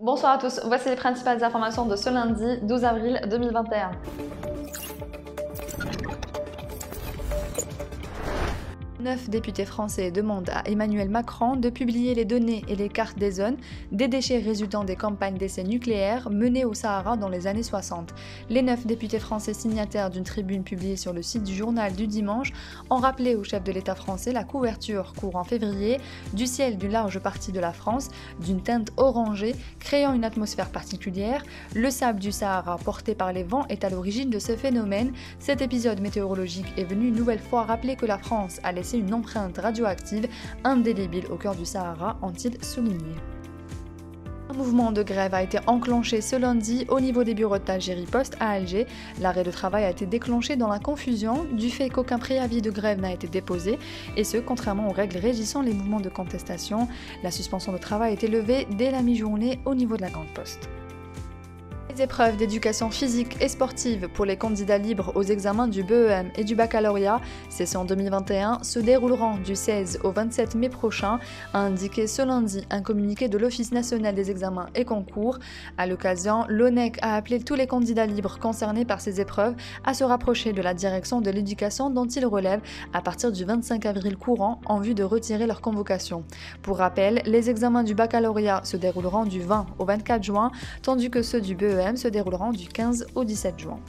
Bonsoir à tous, voici les principales informations de ce lundi 12 avril 2021. 9 députés français demandent à Emmanuel Macron de publier les données et les cartes des zones des déchets résultant des campagnes d'essais nucléaires menées au Sahara dans les années 60. Les 9 députés français signataires d'une tribune publiée sur le site du journal du dimanche ont rappelé au chef de l'État français la couverture courant février du ciel d'une large partie de la France d'une teinte orangée créant une atmosphère particulière. Le sable du Sahara porté par les vents est à l'origine de ce phénomène. Cet épisode météorologique est venu une nouvelle fois rappeler que la France a laissé une empreinte radioactive indélébile au cœur du Sahara, ont-ils souligné. Un mouvement de grève a été enclenché ce lundi au niveau des bureaux d'Algérie Post à Alger. L'arrêt de travail a été déclenché dans la confusion du fait qu'aucun préavis de grève n'a été déposé, et ce, contrairement aux règles régissant les mouvements de contestation. La suspension de travail a été levée dès la mi-journée au niveau de la Grande Poste. Les épreuves d'éducation physique et sportive pour les candidats libres aux examens du BEM et du baccalauréat, session 2021, se dérouleront du 16 au 27 mai prochain, a indiqué ce lundi un communiqué de l'Office national des examens et concours. À l'occasion, l'ONEC a appelé tous les candidats libres concernés par ces épreuves à se rapprocher de la direction de l'éducation dont ils relèvent à partir du 25 avril courant en vue de retirer leur convocation. Pour rappel, les examens du baccalauréat se dérouleront du 20 au 24 juin, tandis que ceux du BEM se dérouleront du 15 au 17 juin.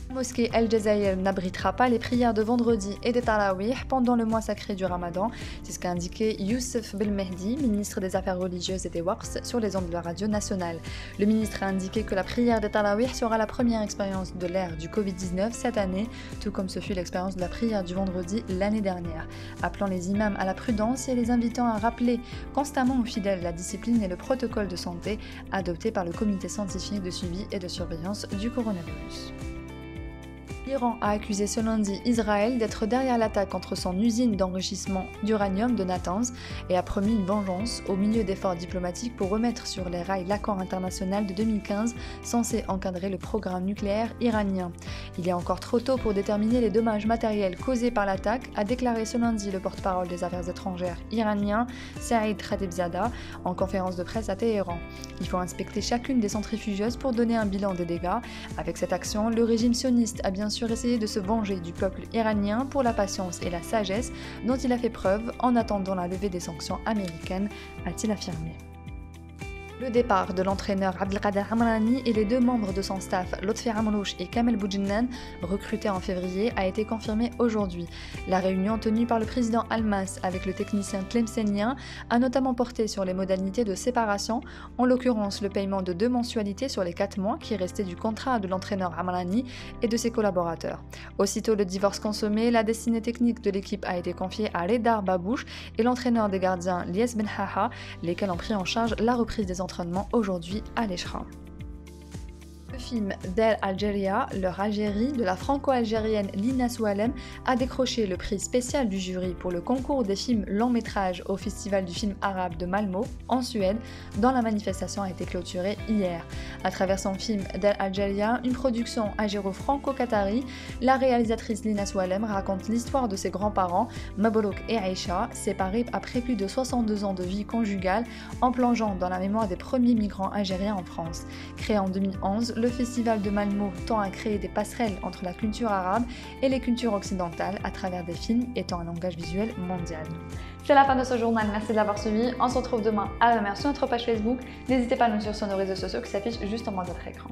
La mosquée El Jazair n'abritera pas les prières de vendredi et de Tarawih pendant le mois sacré du Ramadan. C'est ce qu'a indiqué Youssef Belmehdi, ministre des Affaires religieuses et des Waqfs, sur les ondes de la radio nationale. Le ministre a indiqué que la prière de Tarawih sera la première expérience de l'ère du Covid-19 cette année, tout comme ce fut l'expérience de la prière du vendredi l'année dernière, appelant les imams à la prudence et les invitant à rappeler constamment aux fidèles la discipline et le protocole de santé adopté par le comité scientifique de suivi et de surveillance du coronavirus. L'Iran a accusé ce lundi Israël d'être derrière l'attaque contre son usine d'enrichissement d'uranium de Natanz et a promis une vengeance au milieu d'efforts diplomatiques pour remettre sur les rails l'accord international de 2015 censé encadrer le programme nucléaire iranien. Il est encore trop tôt pour déterminer les dommages matériels causés par l'attaque, a déclaré ce lundi le porte-parole des affaires étrangères iranien Saïd Khatibzadeh en conférence de presse à Téhéran. Il faut inspecter chacune des centrifugeuses pour donner un bilan des dégâts. Avec cette action, le régime sioniste a bien sûr essayé de se venger du peuple iranien pour la patience et la sagesse dont il a fait preuve en attendant la levée des sanctions américaines, a-t-il affirmé. Le départ de l'entraîneur Abdelkader Amrani et les deux membres de son staff, Lotfi Amrouche et Kamel Boudjinnan, recrutés en février, a été confirmé aujourd'hui. La réunion tenue par le président Almas avec le technicien tlemcenien a notamment porté sur les modalités de séparation, en l'occurrence le paiement de 2 mensualités sur les 4 mois qui restaient du contrat de l'entraîneur Amrani et de ses collaborateurs. Aussitôt le divorce consommé, la destinée technique de l'équipe a été confiée à Redar Babouche et l'entraîneur des gardiens Lies Benhaha, lesquels ont pris en charge la reprise des entraînements aujourd'hui à l'Eshra. Le film d'El Algeria, leur Algérie, de la franco-algérienne Lina Soualem, a décroché le prix spécial du jury pour le concours des films longs-métrages au Festival du film arabe de Malmö, en Suède, dont la manifestation a été clôturée hier. À travers son film d'El Algeria, une production algéro-franco-qatari, la réalisatrice Lina Soualem raconte l'histoire de ses grands-parents, Mabrouk et Aïcha, séparés après plus de 62 ans de vie conjugale, en plongeant dans la mémoire des premiers migrants algériens en France. Créé en 2011, le festival de Malmö tend à créer des passerelles entre la culture arabe et les cultures occidentales à travers des films étant un langage visuel mondial. C'est la fin de ce journal, merci de l'avoir suivi. On se retrouve demain à la même heure sur notre page Facebook. N'hésitez pas à nous suivre sur nos réseaux sociaux qui s'affichent juste en bas de votre écran.